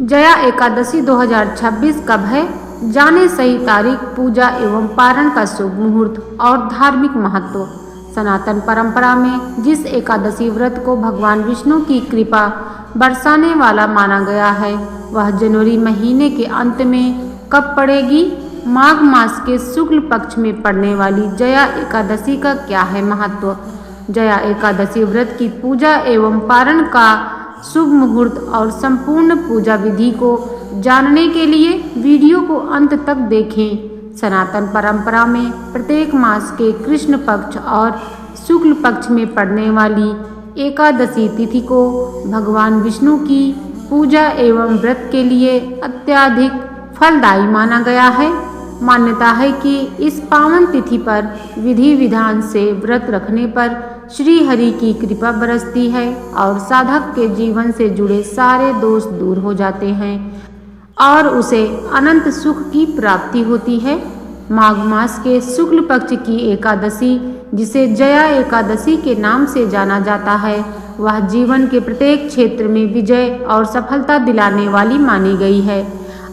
जया एकादशी 2026 कब है? जाने सही तारीख, पूजा एवं पारण का शुभ मुहूर्त और धार्मिक महत्व। सनातन परंपरा में जिस एकादशी व्रत को भगवान विष्णु की कृपा बरसाने वाला माना गया है, वह जनवरी महीने के अंत में कब पड़ेगी? माघ मास के शुक्ल पक्ष में पड़ने वाली जया एकादशी का क्या है महत्व? जया एकादशी व्रत की पूजा एवं पारण का शुभ मुहूर्त और संपूर्ण पूजा विधि को जानने के लिए वीडियो को अंत तक देखें। सनातन परंपरा में प्रत्येक मास के कृष्ण पक्ष और शुक्ल पक्ष में पड़ने वाली एकादशी तिथि को भगवान विष्णु की पूजा एवं व्रत के लिए अत्यधिक फलदायी माना गया है। मान्यता है कि इस पावन तिथि पर विधि विधान से व्रत रखने पर श्री हरि की कृपा बरसती है और साधक के जीवन से जुड़े सारे दोष दूर हो जाते हैं और उसे अनंत सुख की प्राप्ति होती है। माघ मास के शुक्ल पक्ष की एकादशी, जिसे जया एकादशी के नाम से जाना जाता है, वह जीवन के प्रत्येक क्षेत्र में विजय और सफलता दिलाने वाली मानी गई है।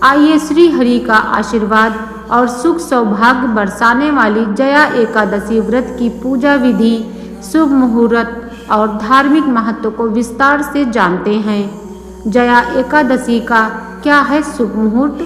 आइए श्री हरि का आशीर्वाद और सुख सौभाग्य बरसाने वाली जया एकादशी व्रत की पूजा विधि, शुभ मुहूर्त और धार्मिक महत्व को विस्तार से जानते हैं। जया एकादशी का क्या है शुभ मुहूर्त?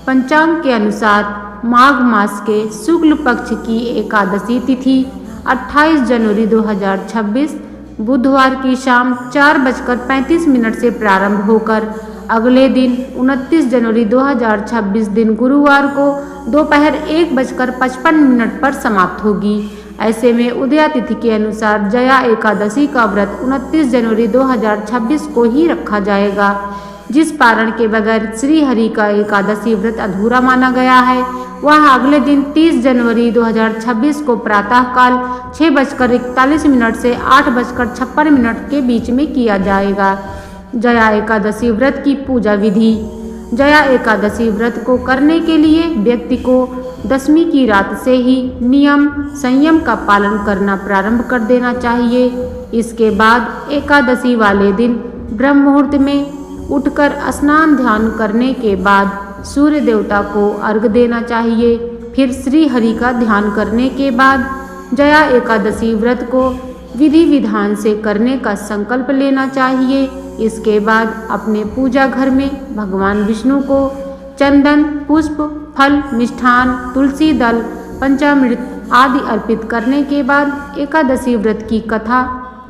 पंचांग के अनुसार माघ मास के शुक्ल पक्ष की एकादशी तिथि 28 जनवरी 2026 बुधवार की शाम 4:35 से प्रारंभ होकर अगले दिन 29 जनवरी 2026 दिन गुरुवार को दोपहर 1:55 पर समाप्त होगी। ऐसे में उदया तिथि के अनुसार जया एकादशी का व्रत 29 जनवरी 2026 को ही रखा जाएगा। जिस पारण के बगैर श्री हरि का एकादशी व्रत अधूरा माना गया है, वह अगले दिन 30 जनवरी 2026 को प्रातःकाल 6:41 से 8:56 के बीच में किया जाएगा। जया एकादशी व्रत की पूजा विधि। जया एकादशी व्रत को करने के लिए व्यक्ति को दशमी की रात से ही नियम संयम का पालन करना प्रारंभ कर देना चाहिए। इसके बाद एकादशी वाले दिन ब्रह्म मुहूर्त में उठकर स्नान ध्यान करने के बाद सूर्य देवता को अर्घ्य देना चाहिए। फिर श्री हरि का ध्यान करने के बाद जया एकादशी व्रत को विधि विधान से करने का संकल्प लेना चाहिए। इसके बाद अपने पूजा घर में भगवान विष्णु को चंदन, पुष्प, फल, मिष्ठान, तुलसी दल, पंचामृत आदि अर्पित करने के बाद एकादशी व्रत की कथा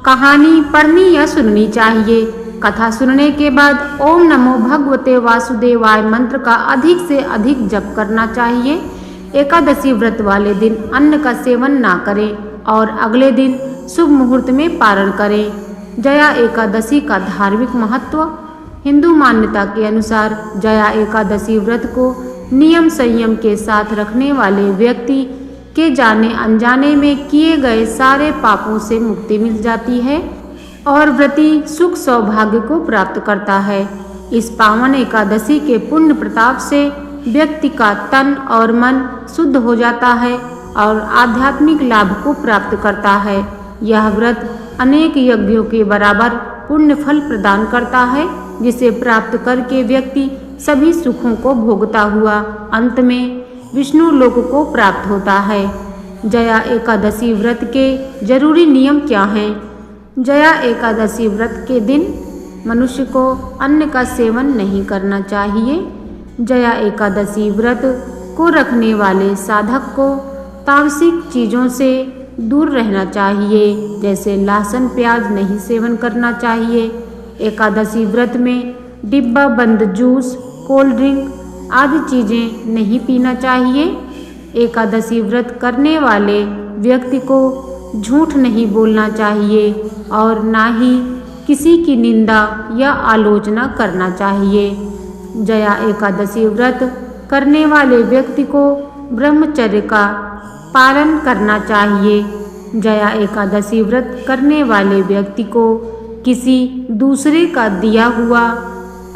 कहानी पढ़नी या सुननी चाहिए। कथा सुनने के बाद ओम नमो भगवते वासुदेवाय मंत्र का अधिक से अधिक जप करना चाहिए। एकादशी व्रत वाले दिन अन्न का सेवन ना करें और अगले दिन शुभ मुहूर्त में पारण करें। जया एकादशी का धार्मिक महत्व। हिंदू मान्यता के अनुसार जया एकादशी व्रत को नियम संयम के साथ रखने वाले व्यक्ति के जाने अनजाने में किए गए सारे पापों से मुक्ति मिल जाती है और व्रती सुख सौभाग्य को प्राप्त करता है। इस पावन एकादशी के पुण्य प्रताप से व्यक्ति का तन और मन शुद्ध हो जाता है और आध्यात्मिक लाभ को प्राप्त करता है। यह व्रत अनेक यज्ञों के बराबर पुण्य फल प्रदान करता है, जिसे प्राप्त करके व्यक्ति सभी सुखों को भोगता हुआ अंत में विष्णु लोक को प्राप्त होता है। जया एकादशी व्रत के जरूरी नियम क्या हैं? जया एकादशी व्रत के दिन मनुष्य को अन्न का सेवन नहीं करना चाहिए। जया एकादशी व्रत को रखने वाले साधक को तामसिक चीज़ों से दूर रहना चाहिए, जैसे लहसुन प्याज नहीं सेवन करना चाहिए। एकादशी व्रत में डिब्बा बंद जूस, कोल्ड ड्रिंक आदि चीज़ें नहीं पीना चाहिए। एकादशी व्रत करने वाले व्यक्ति को झूठ नहीं बोलना चाहिए और ना ही किसी की निंदा या आलोचना करना चाहिए। जया एकादशी व्रत करने वाले व्यक्ति को ब्रह्मचर्य का पालन करना चाहिए। जया एकादशी व्रत करने वाले व्यक्ति को किसी दूसरे का दिया हुआ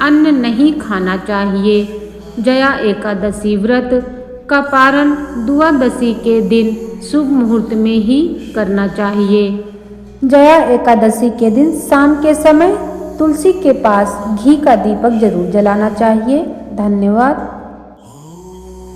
अन्न नहीं खाना चाहिए। जया एकादशी व्रत का पारण द्वादशी के दिन शुभ मुहूर्त में ही करना चाहिए। जया एकादशी के दिन शाम के समय तुलसी के पास घी का दीपक जरूर जलाना चाहिए। धन्यवाद।